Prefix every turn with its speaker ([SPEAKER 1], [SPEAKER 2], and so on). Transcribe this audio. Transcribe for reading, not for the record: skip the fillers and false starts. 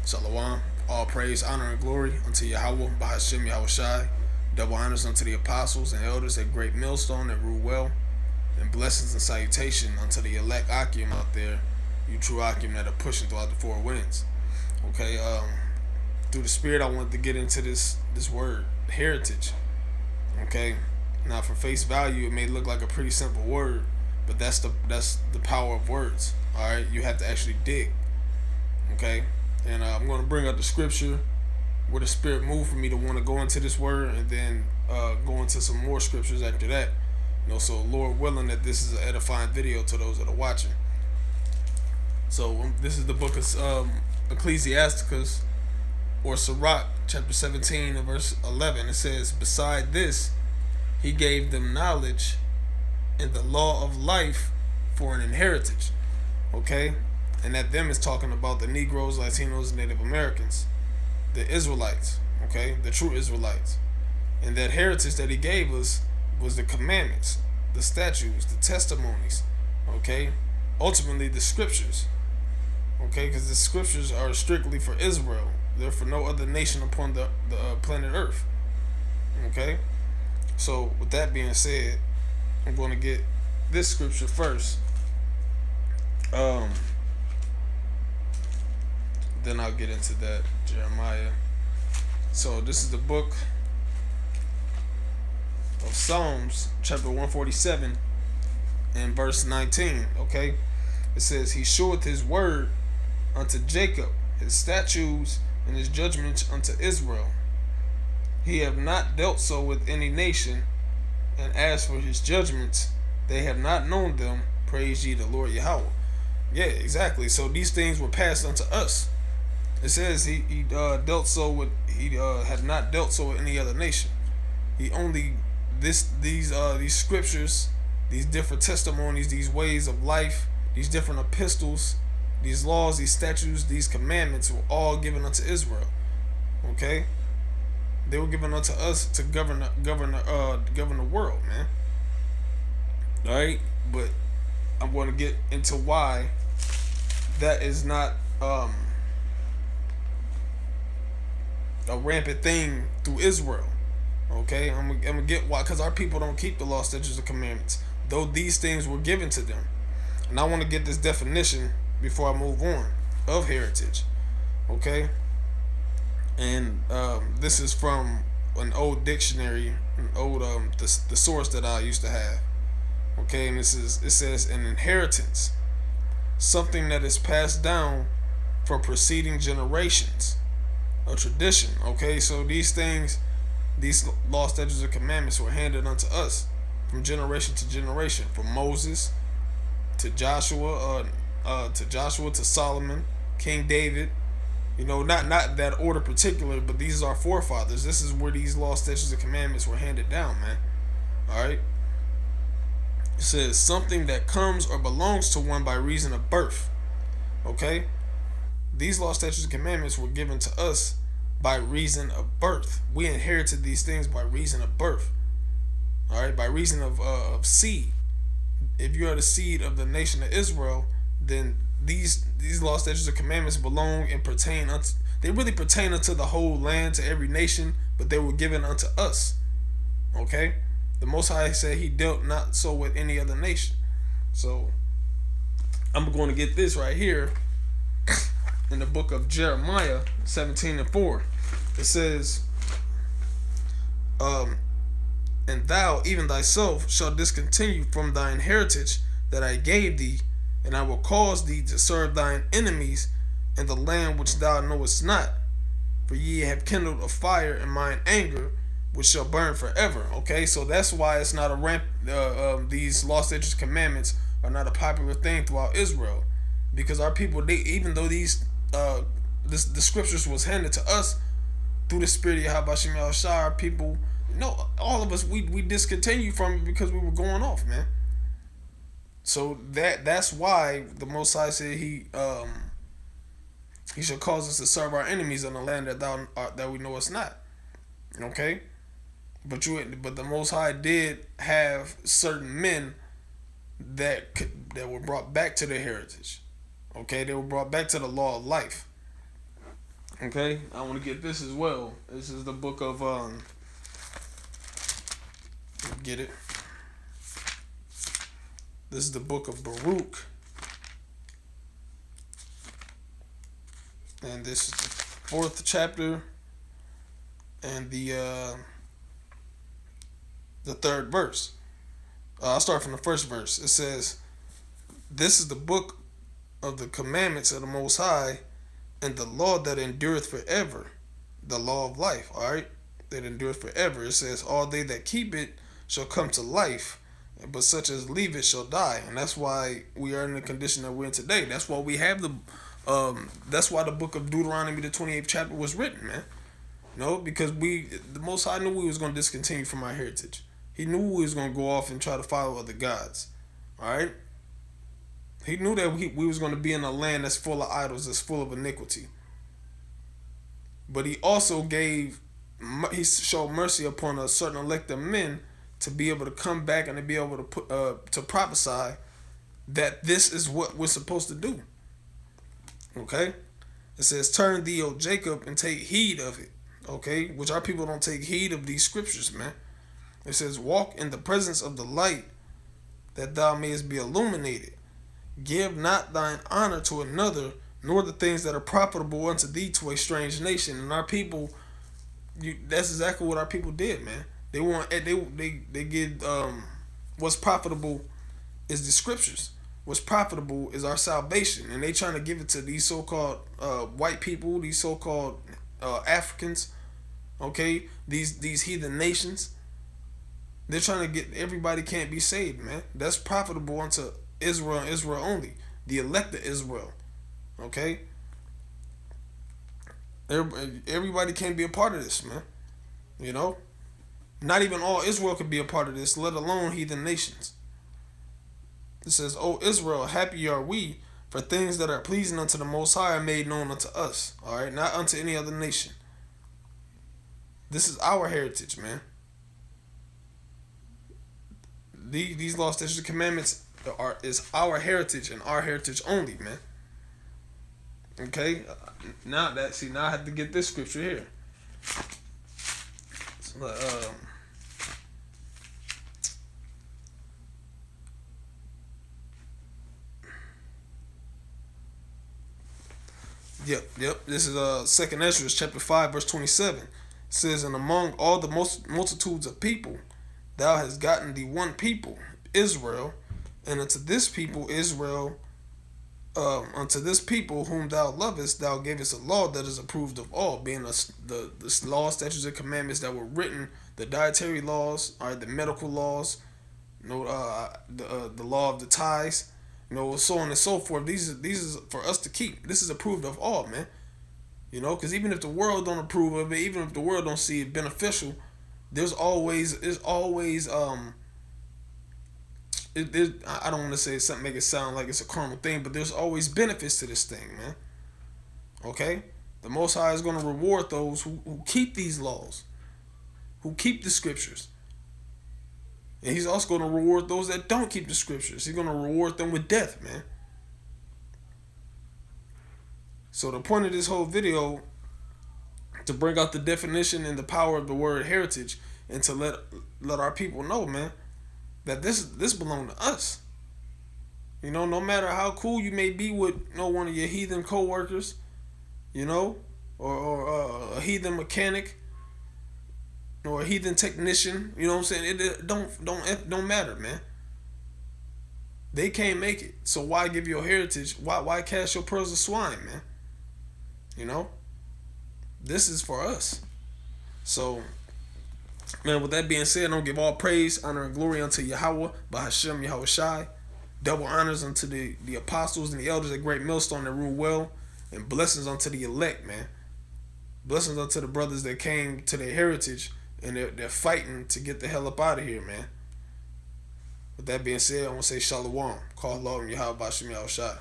[SPEAKER 1] Shalom. All praise, honor, and glory unto Yahweh, Bahashim Yahushai. Double honors unto the apostles and elders at Great Millstone that rule well. And blessings and salutation unto the elect Akim out there, you true Akim that are pushing throughout the four winds. Okay, through the Spirit, I wanted to get into this word, heritage. Okay, now for face value, it may look like a pretty simple word, but that's the power of words. All right, you have to actually dig. Okay, and I'm going to bring up the scripture where the Spirit moved for me to want to go into this word, and then go into some more scriptures after that. So Lord willing that this is an edifying video to those that are watching. So this is the book of Ecclesiasticus, or Sirach, chapter 17 and verse 11. It says, "Beside this, he gave them knowledge and the law of life for an inheritance." Okay, and that them is talking about the Negroes, Latinos, Native Americans, the Israelites. Okay, the true Israelites, and that heritage that he gave us was the commandments, the statutes, the testimonies. Okay, ultimately the scriptures. Okay, because the scriptures are strictly for Israel. They're for no other nation upon the planet Earth. Okay, so with that being said, I'm going to get this scripture first. Then I'll get into that Jeremiah. So this is the book of Psalms, chapter 147, and verse 19. Okay, it says, "He showeth his word unto Jacob, his statutes and his judgments unto Israel. He have not dealt so with any nation, and as for his judgments, they have not known them. Praise ye the Lord Yahweh." Yeah, exactly. So these things were passed unto us. It says he dealt so with had not dealt so with any other nation. He only these scriptures, these different testimonies, these ways of life, these different epistles, these laws, these statutes, these commandments were all given unto Israel. Okay, they were given unto us to govern the world, man. All right, but I'm going to get into why that is not a rampant thing through Israel. Okay, I'm gonna get why, because our people don't keep the law, statutes, and commandments, though these things were given to them. And I want to get this definition before I move on of heritage. Okay, and this is from an old dictionary, an old the source that I used to have. Okay, and it says an inheritance, something that is passed down from preceding generations, a tradition. Okay, so these things, these law, statutes, and commandments were handed unto us from generation to generation, from Moses to Joshua, to Solomon, King David. Not that order particular, but these are our forefathers. This is where these law, statutes, and commandments were handed down, man. All right. It says something that comes or belongs to one by reason of birth. Okay. These law, statutes, and commandments were given to us by reason of birth. We inherited these things by reason of birth. All right, by reason of seed. If you are the seed of the nation of Israel, then these law, statutes, and commandments belong and pertain unto. They really pertain unto the whole land, to every nation, but they were given unto us. Okay, the Most High said He dealt not so with any other nation. So I'm going to get this right here in the book of Jeremiah 17 and 4. It says, "And thou, even thyself, shalt discontinue from thine heritage that I gave thee, and I will cause thee to serve thine enemies in the land which thou knowest not. For ye have kindled a fire in mine anger, which shall burn forever." Okay, so that's why it's not a these law, statutes, commandments are not a popular thing throughout Israel, because our people, even though the scriptures was handed to us through the Spirit of Yahweh Shem Yahushua, our people, all of us, we discontinued from it because we were going off, man. So that's why the Most High said he shall cause us to serve our enemies in the land that we know it's not. Okay, but the Most High did have certain men that were brought back to their heritage. Okay, they were brought back to the law of life. Okay, I want to get this as well. This is the book of get it. This is the book of Baruch, and this is the fourth chapter and the third verse. I'll start from the first verse. It says, "This is the book of the commandments of the Most High, and the law that endureth forever, the law of life." All right, that endureth forever. It says, "All they that keep it shall come to life, but such as leave it shall die." And that's why we are in the condition that we're in today. That's why we have the. That's why the book of Deuteronomy, the 28th chapter, was written, man. Because the Most High knew we was going to discontinue from our heritage. He knew we was going to go off and try to follow other gods. All right. He knew that we was going to be in a land that's full of idols, that's full of iniquity. But he also he showed mercy upon a certain elect of men to be able to come back and to be able to to prophesy that this is what we're supposed to do. Okay? It says, "Turn thee, O Jacob, and take heed of it." Okay? Which our people don't take heed of these scriptures, man. It says, "Walk in the presence of the light, that thou mayest be illuminated. Give not thine honor to another, nor the things that are profitable unto thee to a strange nation." And our people, that's exactly what our people did, man. They get what's profitable is the scriptures. What's profitable is our salvation, and they trying to give it to these so-called white people, these so-called Africans, okay, these heathen nations. They're trying to get everybody can't be saved, man. That's profitable unto Israel and Israel only, the elect of Israel, okay. Everybody can't be a part of this, man. Not even all Israel could be a part of this, let alone heathen nations. It says, "O Israel, happy are we, for things that are pleasing unto the Most High are made known unto us." All right, not unto any other nation. This is our heritage, man. These laws, statutes, and commandments is our heritage and our heritage only, man. Okay, now I have to get this scripture here. So, Yep. This is Second Ezra, chapter 5, verse 27. It says, "And among all the multitudes of people, thou hast gotten thee one people, Israel, and unto this people Israel, unto this people whom thou lovest, thou gavest a law that is approved of all," being the law, statutes, and commandments that were written, the dietary laws, all right, the medical laws, the law of the tithes, so on and so forth. These is for us to keep. This is approved of all, man. Because even if the world don't approve of it, even if the world don't see it beneficial, there's always I don't want to say something make it sound like it's a carnal thing, but there's always benefits to this thing, man. Okay, the Most High is going to reward those who keep these laws, who keep the scriptures. And he's also going to reward those that don't keep the scriptures. He's going to reward them with death, man. So the point of this whole video, to bring out the definition and the power of the word heritage, and to let our people know, man, that this belongs to us. No matter how cool you may be with one of your heathen co-workers, or a heathen mechanic, or a heathen technician, you know what I'm saying? It don't matter, man. They can't make it. So why give your heritage? Why cast your pearls of swine, man? This is for us. So, man, with that being said, don't give all praise, honor, and glory unto Yahweh, Bahashem Yahweh Shai. Double honors unto the apostles and the elders at Great Millstone that rule well, and blessings unto the elect, man. Blessings unto the brothers that came to their heritage, and they're fighting to get the hell up out of here, man. With that being said, I want to say Shalom. Call Lord and Yahweh Bahashem Yahweh Shai.